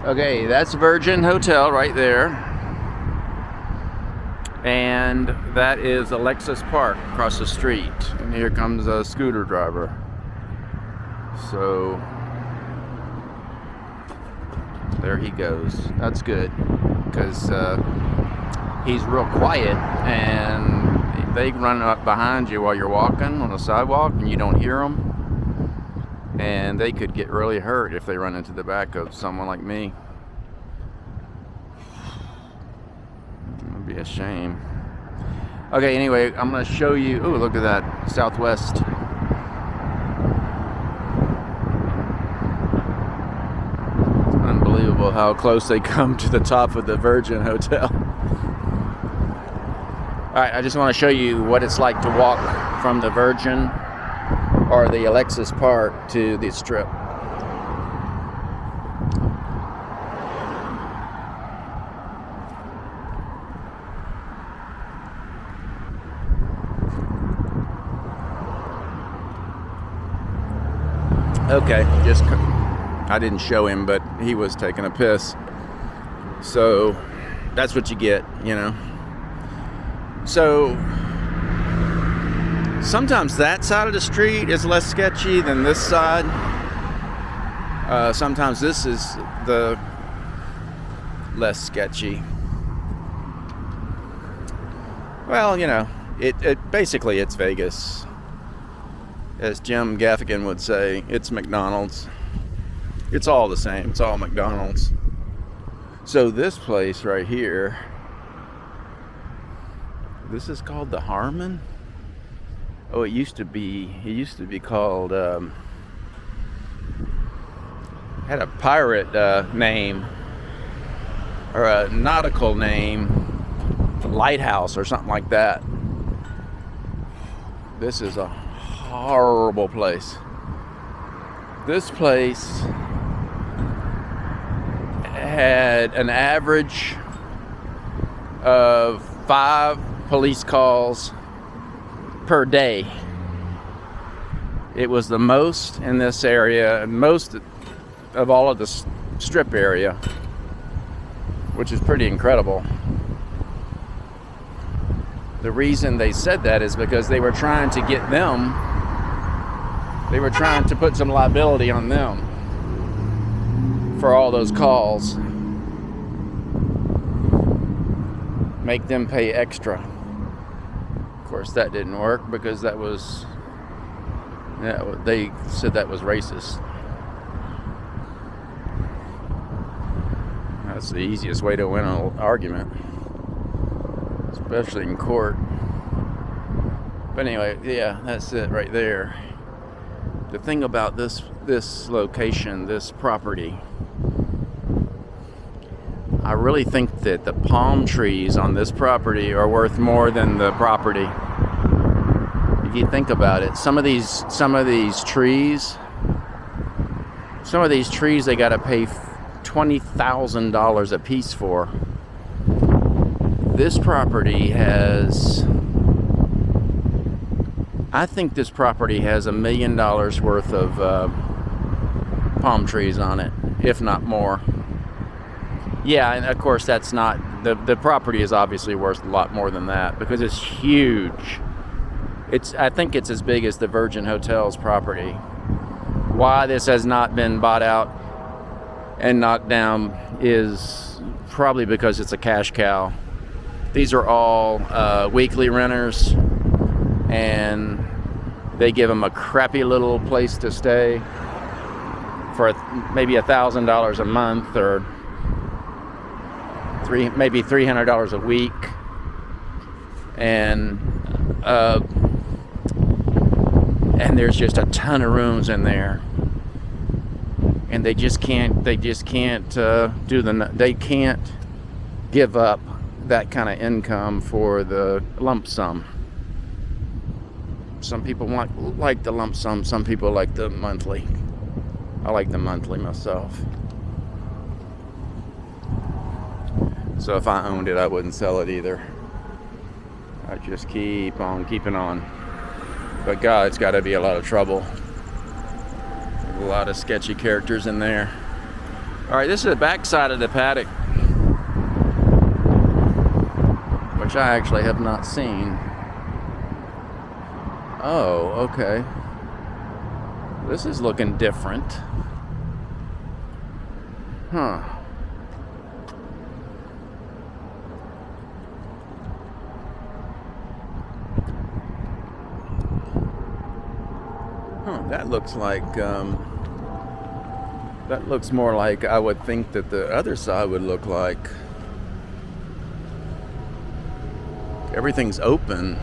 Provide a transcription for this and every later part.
Okay, that's Virgin Hotel right there. And that is Alexis Park across the street. And here comes a scooter driver. So there he goes. That's good, because he's real quiet, and they run up behind you while you're walking on the sidewalk and you don't hear them. And they could get really hurt if they run into the back of someone like me. It would be a shame. Okay, anyway, I'm going to show you. Oh, look at that Southwest. It's unbelievable how close they come to the top of the Virgin Hotel. Alright, I just want to show you what it's like to walk from the Virgin or the Alexis Park to the Strip. Okay, I didn't show him, but he was taking a piss. So that's what you get, you know. So sometimes that side of the street is less sketchy than this side. Sometimes this is the less sketchy. Well, you know, it basically it's Vegas. As Jim Gaffigan would say, it's McDonald's. It's all the same. It's all McDonald's. So this place right here, this is called the Harmon. Oh, it used to be called, had a pirate name, or a nautical name, Lighthouse or something like that. This is a horrible place. This place had an average of 5 police calls per day. It was the most in this area, and most of all of the Strip area, which is pretty incredible. The reason they said that is because they were trying to get them, they were trying to put some liability on them for all those calls. Make them pay extra. Of course, that didn't work because that was, yeah, they said that was racist. That's the easiest way to win an argument, especially in court. But anyway, yeah, that's it right there. The thing about this location, this property, I really think that the palm trees on this property are worth more than the property. If you think about it, some of these trees they got to pay $20,000 a piece for. This property has, I think this property has $1 million worth of palm trees on it, if not more. Yeah, and of course that's not, the property is obviously worth a lot more than that because it's huge. I think it's as big as the Virgin Hotel's property. Why this has not been bought out and knocked down is probably because it's a cash cow. These are all weekly renters, and they give them a crappy little place to stay for maybe $1,000 a month, or maybe $300 a week, and there's just a ton of rooms in there, and they can't give up that kind of income for the lump sum. Some people like the lump sum, some people like the monthly. I like the monthly myself. So if I owned it, I wouldn't sell it either. I'd just keep on keeping on. But God, it's got to be a lot of trouble. A lot of sketchy characters in there. All right, this is the back side of the paddock, which I actually have not seen. Oh, okay. This is looking different. Huh. That looks like, that looks more like I would think that the other side would look like. Everything's open.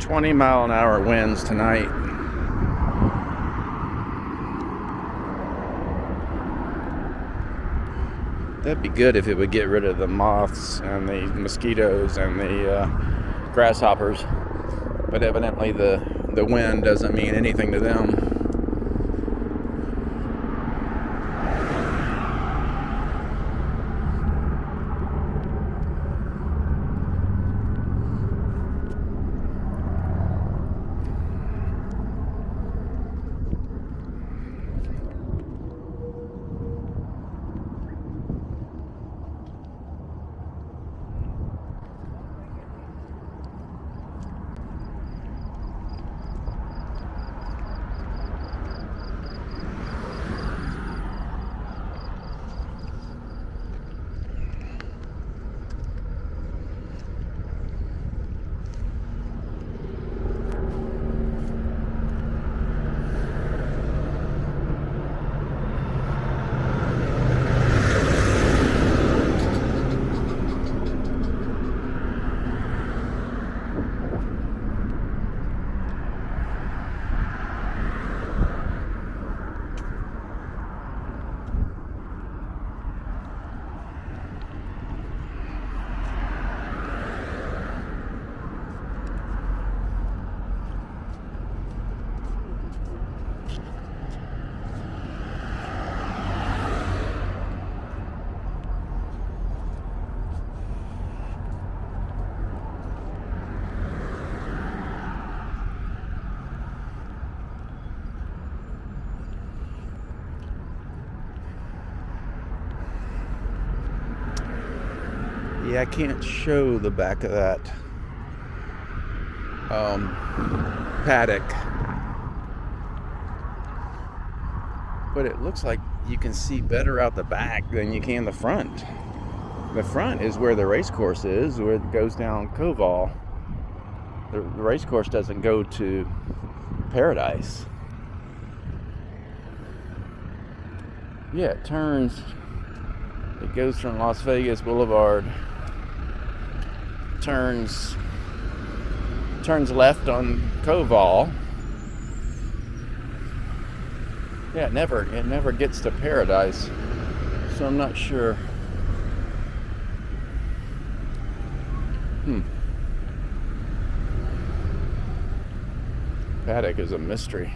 20-mile-an-hour winds tonight. That'd be good if it would get rid of the moths and the mosquitoes and the grasshoppers, but evidently the wind doesn't mean anything to them. Yeah, I can't show the back of that paddock, but it looks like you can see better out the back than you can the front. The front is where the race course is, where it goes down Koval. The race course doesn't go to Paradise. Yeah, it turns. It goes from Las Vegas Boulevard, turns left on Koval. Yeah, it never gets to Paradise, so I'm not sure. Paddock is a mystery.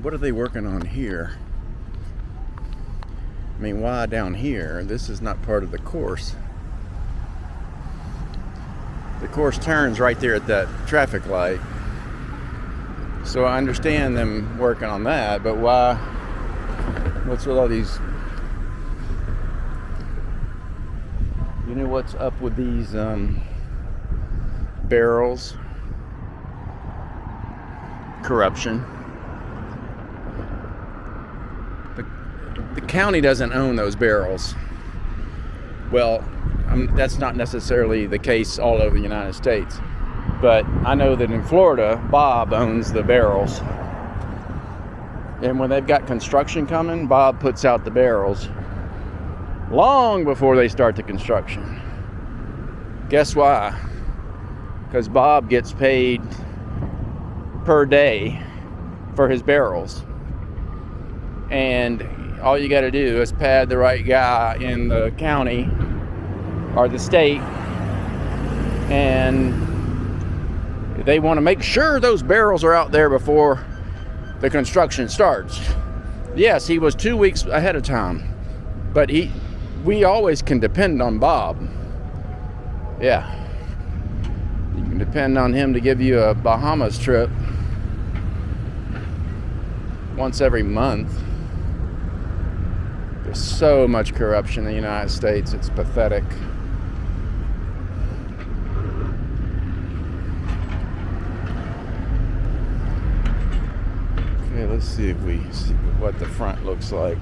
What are they working on here? I mean, why down here? This is not part of the course. The course turns right there at that traffic light. So I understand them working on that, but why? What's with all these? You know what's up with these barrels? Corruption. The county doesn't own those barrels. Well, that's not necessarily the case all over the United States. But I know that in Florida, Bob owns the barrels. And when they've got construction coming, Bob puts out the barrels. long before they start the construction. Guess why? Because Bob gets paid per day for his barrels. And all you got to do is pad the right guy in the county or the state, and they want to make sure those barrels are out there before the construction starts. Yes, he was 2 weeks ahead of time, but we always can depend on Bob. Yeah, you can depend on him to give you a Bahamas trip once every month. There's so much corruption in the United States, it's pathetic. Okay, let's see if we see what the front looks like.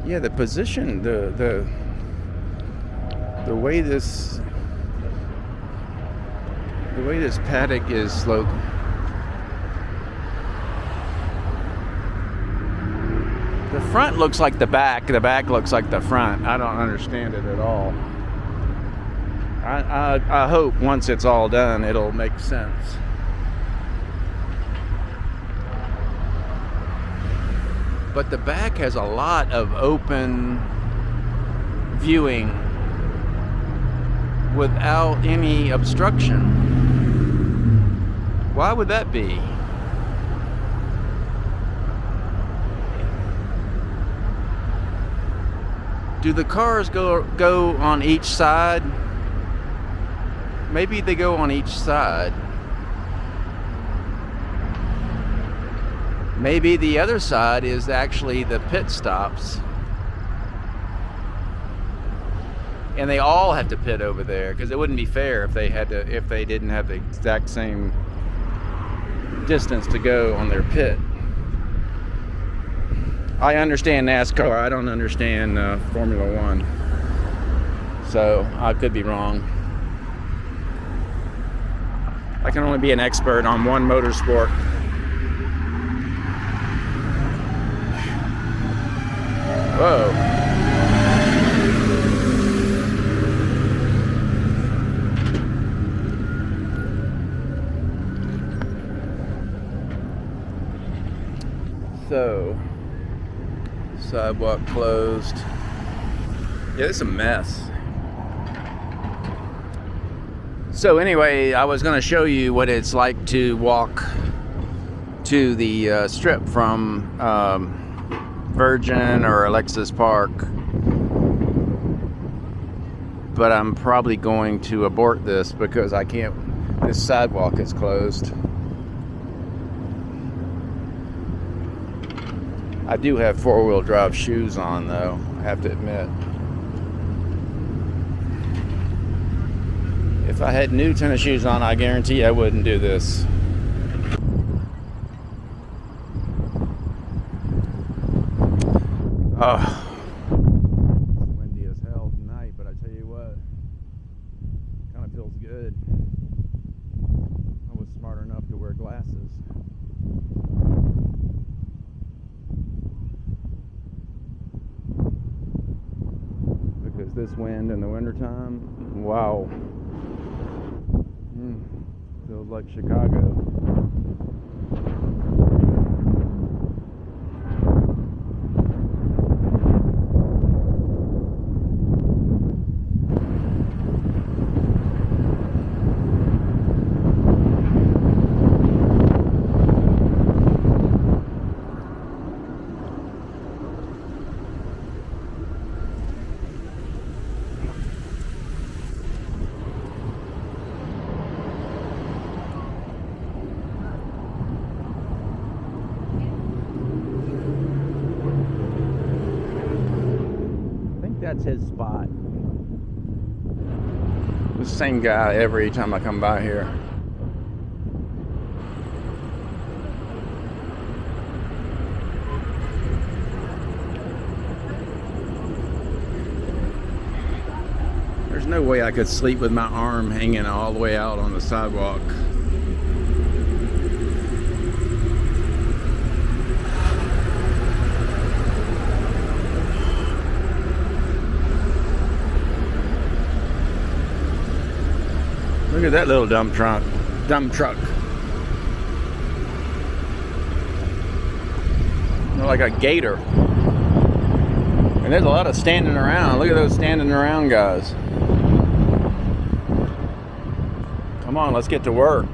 Yeah, the position, the way this paddock is located. The front looks like the back looks like the front. I don't understand it at all. I hope once it's all done it'll make sense. But the back has a lot of open viewing without any obstruction. Why would that be? Do the cars go on each side? Maybe they go on each side. Maybe the other side is actually the pit stops. And they all have to pit over there, because it wouldn't be fair if they didn't have the exact same distance to go on their pit. I understand NASCAR, I don't understand Formula One. So I could be wrong. I can only be an expert on one motorsport. Whoa. So, sidewalk closed. Yeah, it's a mess. So anyway, I was going to show you what it's like to walk to the strip from Virgin or Alexis Park, but I'm probably going to abort this because I can't. This sidewalk is closed. I do have four-wheel drive shoes on, though, I have to admit. If I had new tennis shoes on, I guarantee I wouldn't do this. Oh, it's windy as hell tonight, but I tell you what, it kind of feels good. I was smart enough to wear glasses. Because this wind in the wintertime, wow, feels like Chicago. That's his spot. The same guy every time I come by here. There's no way I could sleep with my arm hanging all the way out on the sidewalk. Look at that little dump truck. They're like a gator. And there's a lot of standing around. Look at those standing around guys. Come on, let's get to work.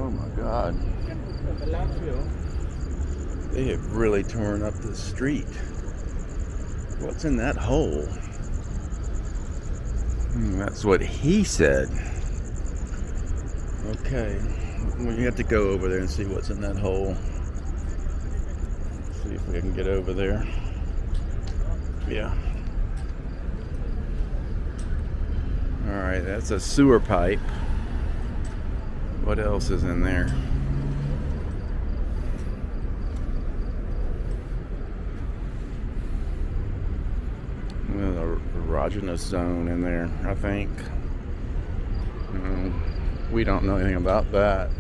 Oh my God. They have really torn up the street. What's in that hole? That's what he said. Okay. We have to go over there and see what's in that hole. See if we can get over there. Yeah. Alright, that's a sewer pipe. What else is in there? There's a erogenous zone in there, I think. We don't know anything about that.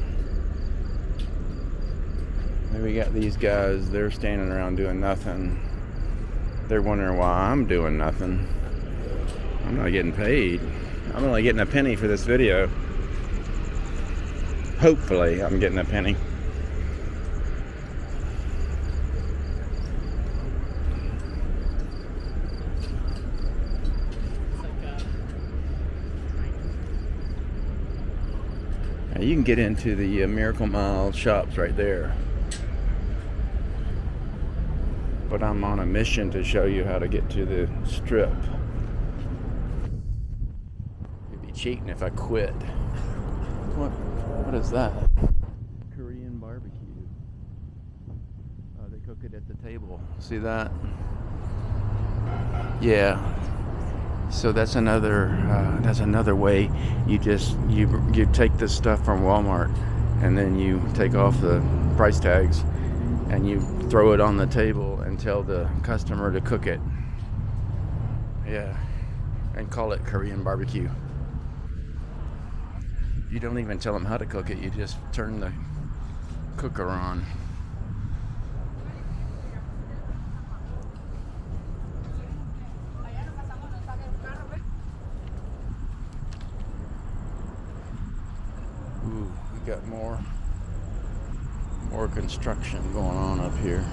Maybe we got these guys, they're standing around doing nothing. They're wondering why I'm doing nothing. I'm not getting paid. I'm only getting a penny for this video. Hopefully, I'm getting a penny. Now you can get into the Miracle Mile shops right there. But I'm on a mission to show you how to get to the strip. It'd be cheating if I quit. What is that? Korean barbecue. They cook it at the table. See that? Yeah. So that's another way. You take this stuff from Walmart, and then you take off the price tags, and you throw it on the table and tell the customer to cook it. Yeah. And call it Korean barbecue. You don't even tell them how to cook it. You just turn the cooker on. Ooh, we got more construction going on up here.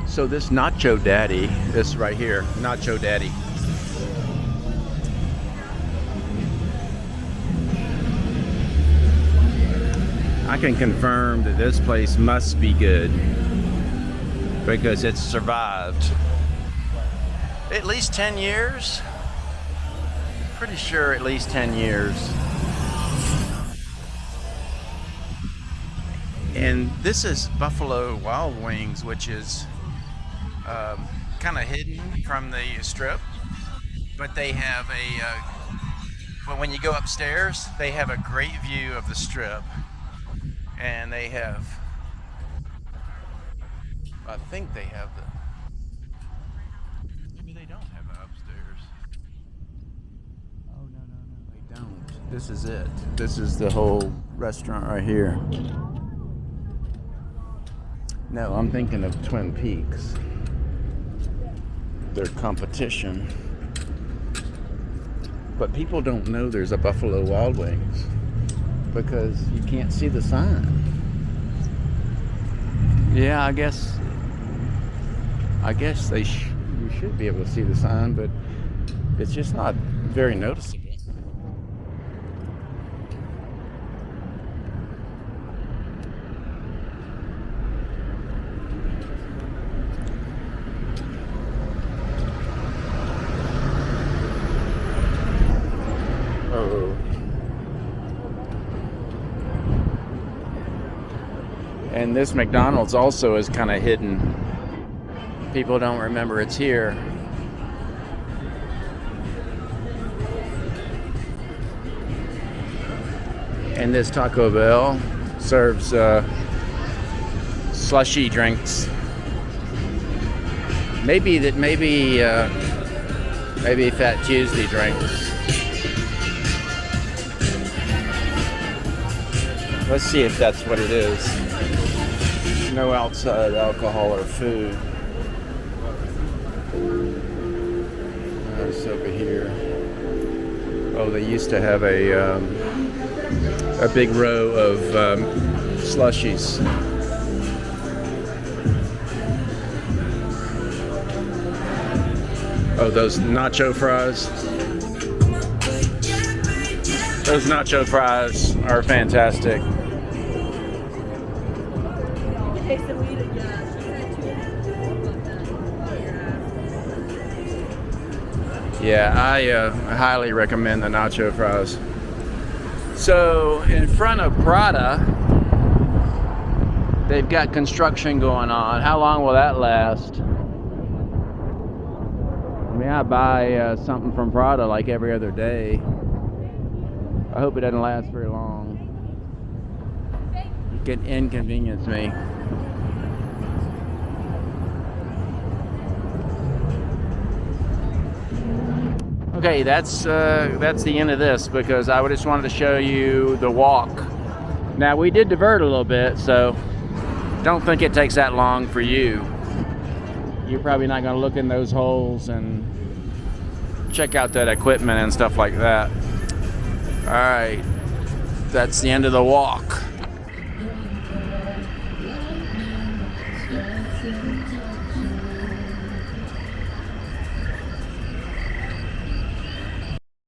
So this Nacho Daddy, this right here, Nacho Daddy. I can confirm that this place must be good because it's survived at least 10 years. Pretty sure at least 10 years. And this is Buffalo Wild Wings, which is kind of hidden from the strip, but they have but when you go upstairs, they have a great view of the strip, and they have, I think they have maybe they don't have it upstairs. Oh, no, they don't. This is it. This is the whole restaurant right here. No, I'm thinking of Twin Peaks. Their competition. But people don't know there's a Buffalo Wild Wings because you can't see the sign. Yeah, I guess you should be able to see the sign, but it's just not very noticeable. And this McDonald's also is kind of hidden. People don't remember it's here. And this Taco Bell serves slushy drinks. Maybe Fat Tuesday drinks. Let's see if that's what it is. No outside alcohol or food. It's over here. Oh, they used to have a big row of slushies. Oh, those nacho fries. Those nacho fries are fantastic. Yeah, I highly recommend the nacho fries. So in front of Prada, they've got construction going on. How long will that last? I mean, I buy something from Prada like every other day. I hope it doesn't last very long. It can inconvenience me. Okay, that's the end of this, because I just wanted to show you the walk. Now, we did divert a little bit, so don't think it takes that long for you. You're probably not going to look in those holes and check out that equipment and stuff like that. All right, that's the end of the walk.